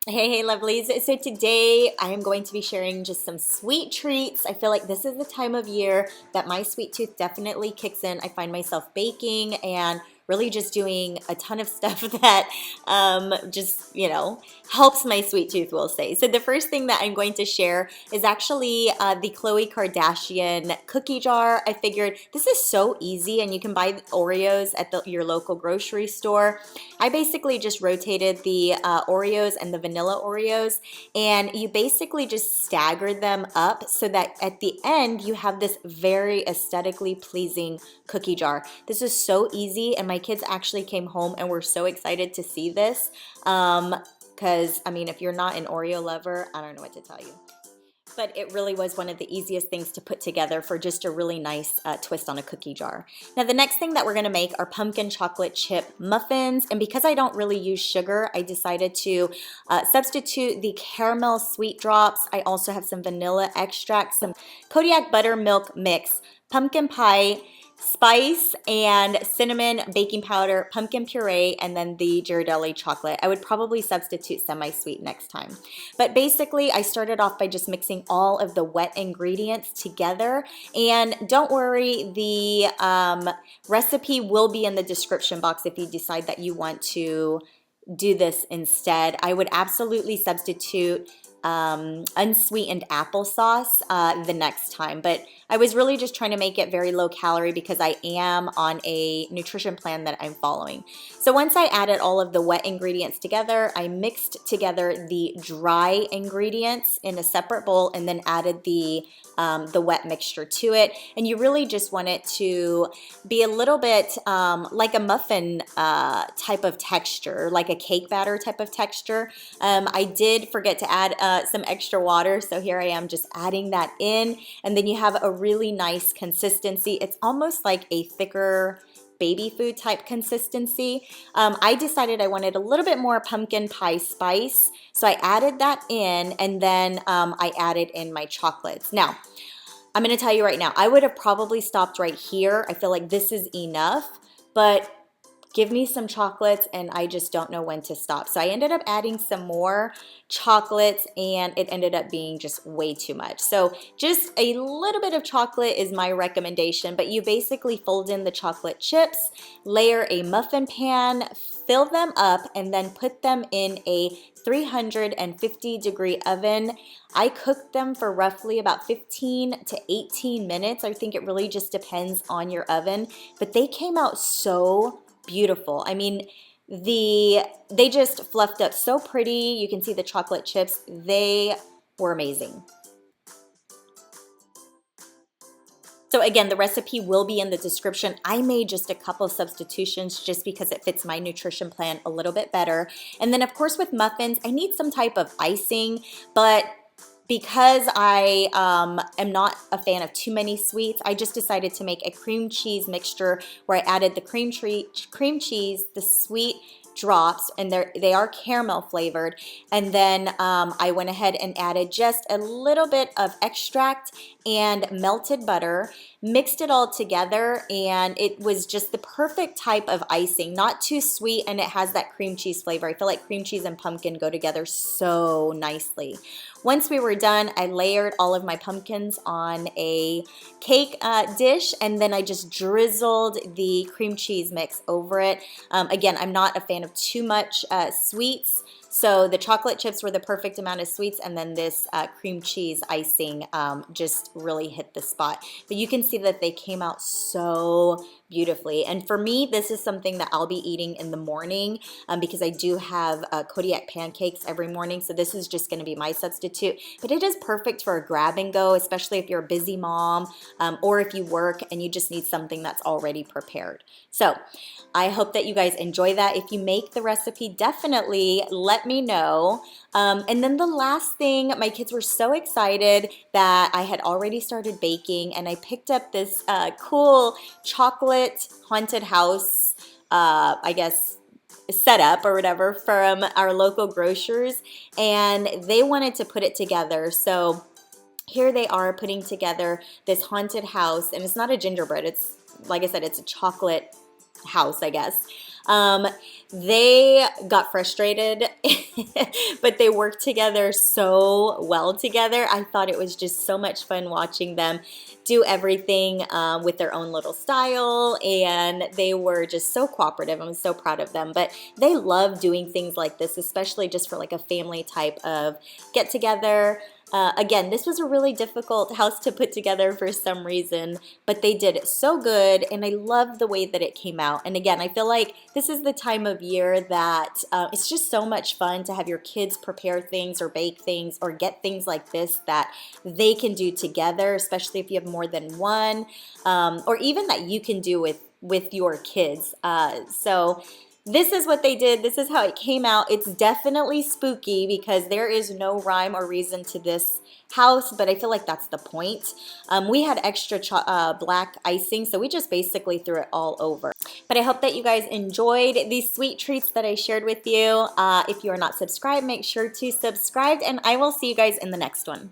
Hey, lovelies. So today I am going to be sharing just some sweet treats. I feel like this is the time of year that my sweet tooth definitely kicks in. I find myself baking and really just doing a ton of stuff that just, helps my sweet tooth, we'll say. So the first thing that I'm going to share is actually the Khloe Kardashian cookie jar. I figured this is so easy and you can buy Oreos at your local grocery store. I basically just rotated the Oreos and the vanilla Oreos, and you basically just stagger them up so that at the end you have this very aesthetically pleasing cookie jar. This is so easy, and my kids actually came home and were so excited to see this. Because, I mean, if you're not an Oreo lover, I don't know what to tell you. But it really was one of the easiest things to put together for just a really nice twist on a cookie jar. Now the next thing that we're gonna make are pumpkin chocolate chip muffins, and because I don't really use sugar, I decided to substitute the caramel sweet drops. I also have some vanilla extract, some Kodiak buttermilk mix, pumpkin pie, spice and cinnamon, baking powder, pumpkin puree, and then the Ghirardelli chocolate. I would probably substitute semi-sweet next time. But basically, I started off by just mixing all of the wet ingredients together. And don't worry, the recipe will be in the description box if you decide that you want to do this instead. I would absolutely substitute unsweetened applesauce the next time. But I was really just trying to make it very low calorie because I am on a nutrition plan that I'm following. So once I added all of the wet ingredients together, I mixed together the dry ingredients in a separate bowl and then added the wet mixture to it. And you really just want it to be a little bit like a muffin type of texture, like a cake batter type of texture. I did forget to add some extra water, so here I am just adding that in, and then you have a really nice consistency. It's almost like a thicker baby food type consistency. I decided I wanted a little bit more pumpkin pie spice, so I added that in, and then I added in my chocolates. Now, I'm going to tell you right now, I would have probably stopped right here. I feel like this is enough, but give me some chocolates and I just don't know when to stop. So I ended up adding some more chocolates and it ended up being just way too much. So just a little bit of chocolate is my recommendation, but you basically fold in the chocolate chips, layer a muffin pan, fill them up, and then put them in a 350-degree oven. I cooked them for roughly about 15 to 18 minutes. I think it really just depends on your oven, but they came out so beautiful. I mean, they just fluffed up so pretty. You can see the chocolate chips. They were amazing. So again, the recipe will be in the description. I made just a couple of substitutions just because it fits my nutrition plan a little bit better. And then of course with muffins, I need some type of icing, but because I am not a fan of too many sweets, I just decided to make a cream cheese mixture where I added the cream cheese, the sweet drops, and they are caramel flavored, and then I went ahead and added just a little bit of extract and melted butter, mixed it all together, and it was just the perfect type of icing, not too sweet, and it has that cream cheese flavor. I feel like cream cheese and pumpkin go together so nicely. Once we were done, I layered all of my pumpkins on a cake dish, and then I just drizzled the cream cheese mix over it. Again, I'm not a fan of too much sweets, so the chocolate chips were the perfect amount of sweets, and then this cream cheese icing just really hit the spot. But you can see that they came out so beautifully. And for me, this is something that I'll be eating in the morning because I do have Kodiak pancakes every morning. So this is just going to be my substitute. But it is perfect for a grab and go, especially if you're a busy mom or if you work and you just need something that's already prepared. So I hope that you guys enjoy that. If you make the recipe, definitely let me know. And then the last thing, my kids were so excited that I had already started baking, and I picked up this cool chocolate haunted house, I guess, setup or whatever from our local grocers, and they wanted to put it together. So here they are putting together this haunted house, and it's not a gingerbread. It's, like I said, it's a chocolate house, I guess. They got frustrated, but they worked together so well together. I thought it was just so much fun watching them do everything with their own little style, and they were just so cooperative. I'm so proud of them. But they love doing things like this, especially just for like a family type of get together. Again, this was a really difficult house to put together for some reason, but they did it so good, and I love the way that it came out. And again, I feel like this is the time of year that it's just so much fun to have your kids prepare things or bake things or get things like this that they can do together, especially if you have more than one, or even that you can do with your kids. So this is what they did. This is how it came out. It's definitely spooky because there is no rhyme or reason to this house, but I feel like that's the point. We had extra black icing, so we just basically threw it all over. But I hope that you guys enjoyed these sweet treats that I shared with you. If you are not subscribed, make sure to subscribe, and I will see you guys in the next one.